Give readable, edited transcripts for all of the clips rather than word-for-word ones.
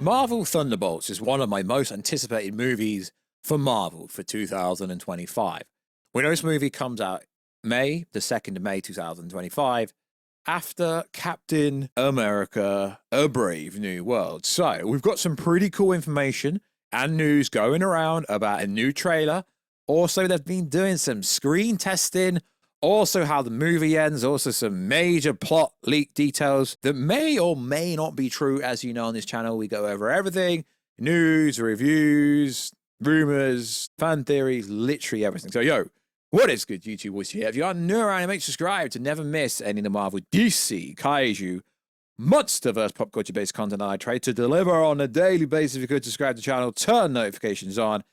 Marvel Thunderbolts is one of my most anticipated movies for Marvel for 2025. We know this movie comes out May, the 2nd of May 2025, after Captain America, A Brave New World. So we've got some pretty cool information and news going around about a new trailer. Also, they've been doing some screen testing. Also, how the movie ends. Also, some major plot leak details that may or may not be true. As you know, on this channel, we go over everything. News, reviews, rumors, fan theories, literally everything. So, yo, what is good, YouTube Voice here? If you are new around, make sure to subscribe to never miss any of the Marvel, DC, Kaiju, Monsterverse pop culture based content I try to deliver on a daily basis. If you could subscribe to the channel, turn notifications on,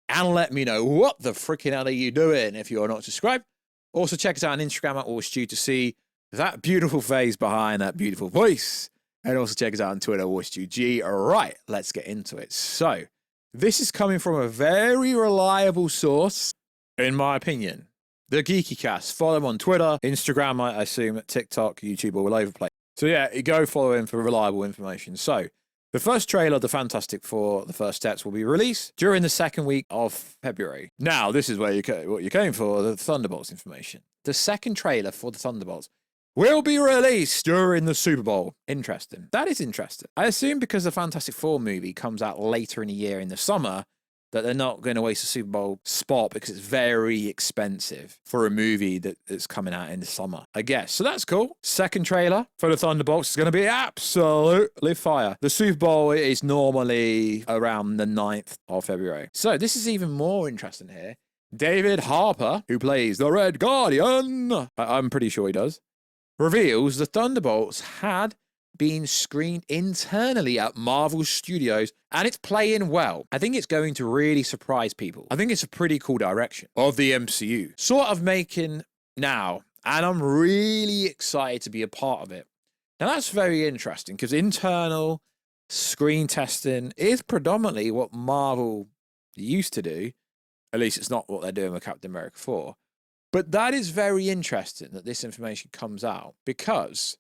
and let me know what the freaking hell are you doing if you are not subscribed. Also, check us out on Instagram at Warstu to see that beautiful face behind that beautiful voice. And also check us out on Twitter, WarstuG. All right, let's get into it. So, this is coming from a very reliable source, in my opinion. The Geeky Cast. Follow them on Twitter, Instagram, I assume, TikTok, YouTube, all over the place. So yeah, you go follow him for reliable information. So, the first trailer, The Fantastic Four, The First Steps, will be released during the second week of February. Now, this is where what you're going for, the Thunderbolts information. The second trailer for the Thunderbolts will be released during the Super Bowl. Interesting. That is interesting. I assume because the Fantastic Four movie comes out later in the year in the summer, that they're not going to waste a Super Bowl spot because it's very expensive for a movie that's coming out in the summer, I guess. So that's cool. Second trailer for the Thunderbolts is going to be absolutely fire. The Super Bowl is normally around the 9th of February. So this is even more interesting here. David Harper, who plays the Red Guardian, I'm pretty sure he does, reveals the Thunderbolts had been screened internally at Marvel Studios, and it's playing well. I think it's going to really surprise people. I think it's a pretty cool direction of the MCU. Sort of making now, and I'm really excited to be a part of it. Now that's very interesting, because internal screen testing is predominantly what Marvel used to do. At least it's not what they're doing with Captain America 4. But that is very interesting that this information comes out, because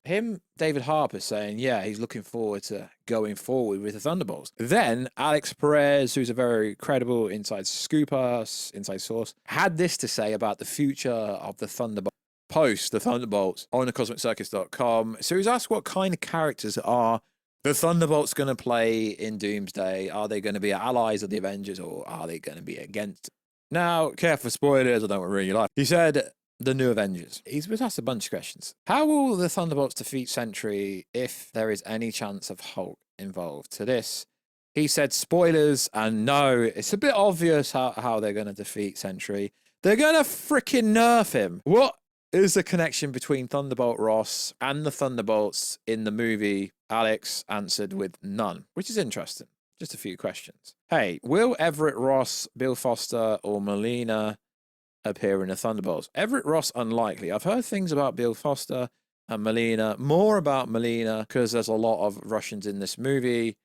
David Harper, saying, yeah, he's looking forward to going forward with the Thunderbolts. Then Alex Perez, who's a very credible inside scooper, inside source, had this to say about the future of the Thunderbolts post the Thunderbolts on thecosmiccircus.com. So he was asked what kind of characters are the Thunderbolts going to play in Doomsday. Are they going to be allies of the Avengers, or are they going to be against? Now, careful for spoilers, I don't really like. He said, the new Avengers. He's been asked a bunch of questions. How will the Thunderbolts defeat Sentry if there is any chance of Hulk involved? To this, he said, spoilers, and no, it's a bit obvious how they're going to defeat Sentry. They're going to freaking nerf him. What is the connection between Thunderbolt Ross and the Thunderbolts in the movie? Alex answered with none, which is interesting. Just a few questions. Hey, will Everett Ross, Bill Foster, or Melina appear in the Thunderbolts? Everett Ross, unlikely. I've heard things about Bill Foster and Melina, more about Melina, because there's a lot of Russians in this movie,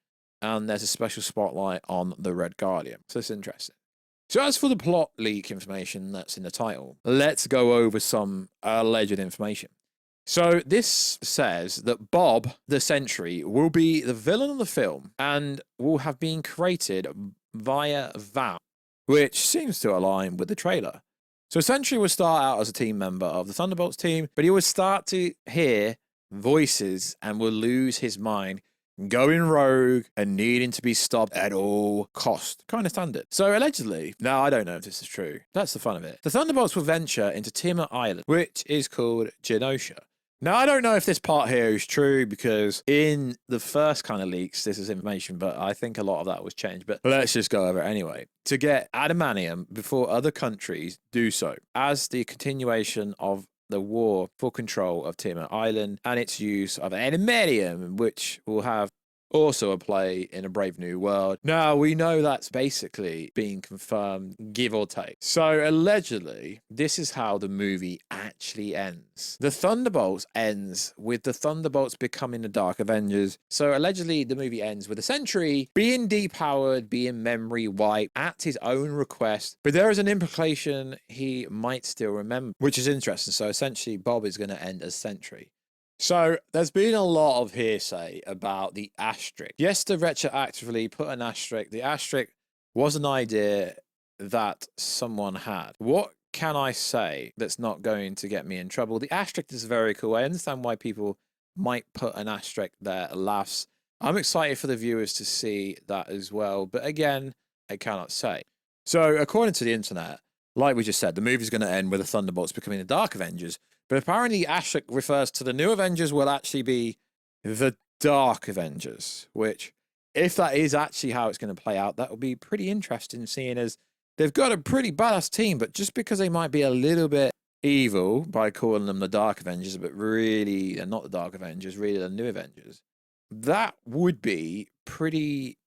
and there's a special spotlight on the Red Guardian. So it's interesting. So as for the plot leak information that's in the title, let's go over some alleged information. So this says that Bob the Sentry will be the villain of the film and will have been created via Val, which seems to align with the trailer. So Sentry will start out as a team member of the Thunderbolts team, but he will start to hear voices and will lose his mind, going rogue and needing to be stopped at all cost. Kind of standard. So allegedly, now I don't know if this is true. That's the fun of it. The Thunderbolts will venture into Timor Island, which is called Genosha. Now, I don't know if this part here is true, because in the first kind of leaks, this is information, but I think a lot of that was changed. But let's just go over it anyway. To get adamantium before other countries do so, as the continuation of the war for control of Timor Island and its use of adamantium, which will have also a play in A Brave New World. Now, we know that's basically being confirmed, give or take. So, allegedly, this is how the movie actually ends. The Thunderbolts ends with the Thunderbolts becoming the Dark Avengers. So, allegedly, the movie ends with the Sentry being depowered, being memory wiped at his own request. But there is an implication he might still remember, which is interesting. So, essentially, Bob is going to end as Sentry. So there's been a lot of hearsay about the asterisk. Yes, to retroactively put an asterisk. The asterisk was an idea that someone had. What can I say that's not going to get me in trouble? The asterisk is very cool. I understand why people might put an asterisk there. Laughs. I'm excited for the viewers to see that as well. But again, I cannot say. So according to the internet, like we just said, the movie's going to end with the Thunderbolts becoming the Dark Avengers. But apparently asterisk refers to the new Avengers will actually be the Dark Avengers, which, if that is actually how it's going to play out, that will be pretty interesting, seeing as they've got a pretty badass team, but just because they might be a little bit evil by calling them the Dark Avengers, but really they're not the Dark Avengers, really the new Avengers, that would be pretty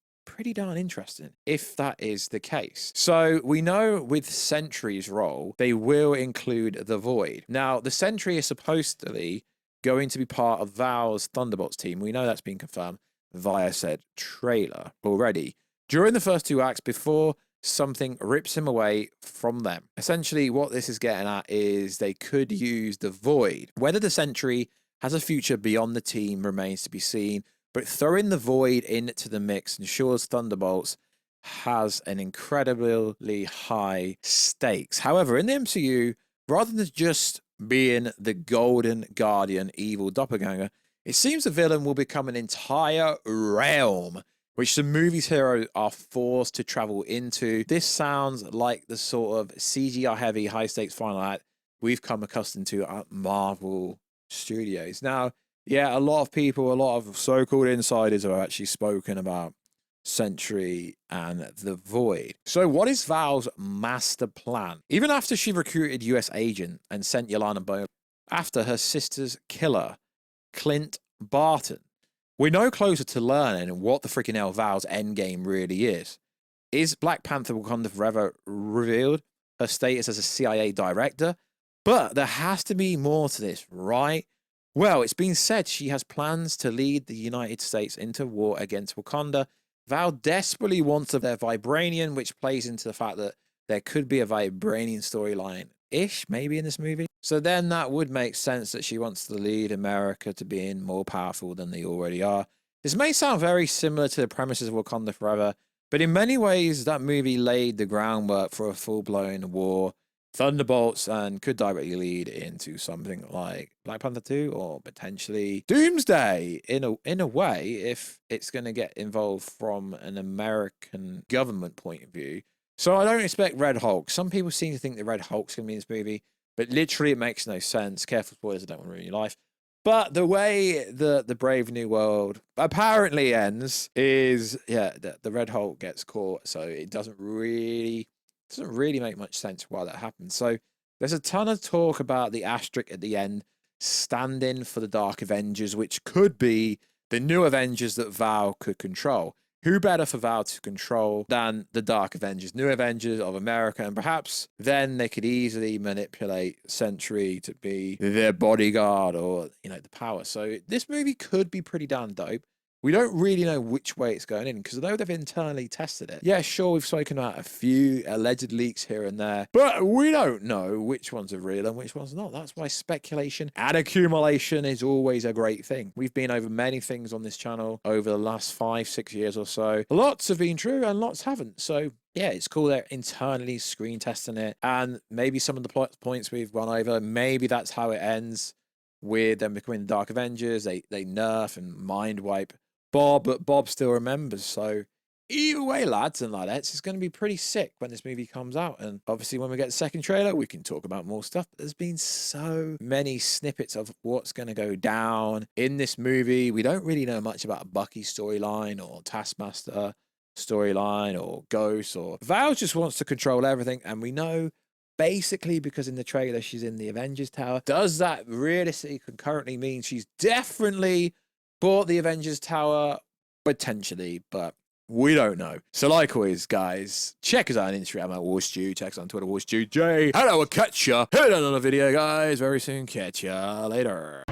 darn interesting if that is the case. So we know with Sentry's role, they will include the Void. Now, the Sentry is supposedly going to be part of Val's Thunderbolts team. We know that's been confirmed via said trailer already. During the first 2 acts, before something rips him away from them. Essentially, what this is getting at is they could use the Void. Whether the Sentry has a future beyond the team remains to be seen, but throwing the Void into the mix ensures Thunderbolts has an incredibly high stakes. However, in the MCU, rather than just being the Golden Guardian evil doppelganger, it seems the villain will become an entire realm which the movie's heroes are forced to travel into. This sounds like the sort of CGI-heavy, high-stakes final act we've come accustomed to at Marvel Studios. Now, yeah, a lot of people, a lot of so-called insiders have actually spoken about Sentry and the Void. So what is Val's master plan? Even after she recruited US agent and sent Yelena Bone after her sister's killer, Clint Barton, we're no closer to learning what the freaking hell Val's endgame really is. Is Black Panther Wakanda Forever revealed? Her status as a CIA director? But there has to be more to this, right? Well, it's been said she has plans to lead the United States into war against Wakanda. Val desperately wants their Vibranium, which plays into the fact that there could be a Vibranium storyline-ish, maybe, in this movie. So then that would make sense that she wants to lead America to being more powerful than they already are. This may sound very similar to the premises of Wakanda Forever, but in many ways, that movie laid the groundwork for a full-blown war. Thunderbolts and could directly lead into something like Black Panther 2 or potentially Doomsday in a way if it's going to get involved from an American government point of view. So I don't expect Red Hulk. Some people seem to think that Red Hulk's going to be in this movie, but literally it makes no sense. Careful spoilers, I don't want to ruin your life. But the way the Brave New World apparently ends is, yeah, the Red Hulk gets caught, so it doesn't really make much sense why that happens. So there's a ton of talk about the asterisk at the end standing for the Dark Avengers, which could be the new Avengers that Val could control. Who better for Val to control than the Dark Avengers, new Avengers of America, and perhaps then they could easily manipulate Sentry to be their bodyguard or, you know, the power. So this movie could be pretty damn dope. We don't really know which way it's going in, because although they've internally tested it, yeah, sure, we've spoken about a few alleged leaks here and there, but we don't know which ones are real and which ones not. That's why speculation and accumulation is always a great thing. We've been over many things on this channel over the last 5-6 years or so. Lots have been true and lots haven't. So yeah, it's cool they're internally screen testing it, and maybe some of the plot points we've run over, maybe that's how it ends with them becoming the Dark Avengers. They nerf and mind wipe Bob, but Bob still remembers. So either way, lads and ladettes, it's going to be pretty sick when this movie comes out. And obviously when we get the second trailer, we can talk about more stuff. But there's been so many snippets of what's going to go down in this movie. We don't really know much about Bucky's storyline or Taskmaster storyline or Ghost, or Val just wants to control everything. And we know basically because in the trailer she's in the Avengers Tower. Does that realistically concurrently mean she's definitely bought the Avengers Tower? Potentially, but we don't know. So like always, guys, check us out on Instagram at Warstu. Check us out on Twitter, WarstuJ. And I will catch ya in another video, guys, very soon. Catch ya later.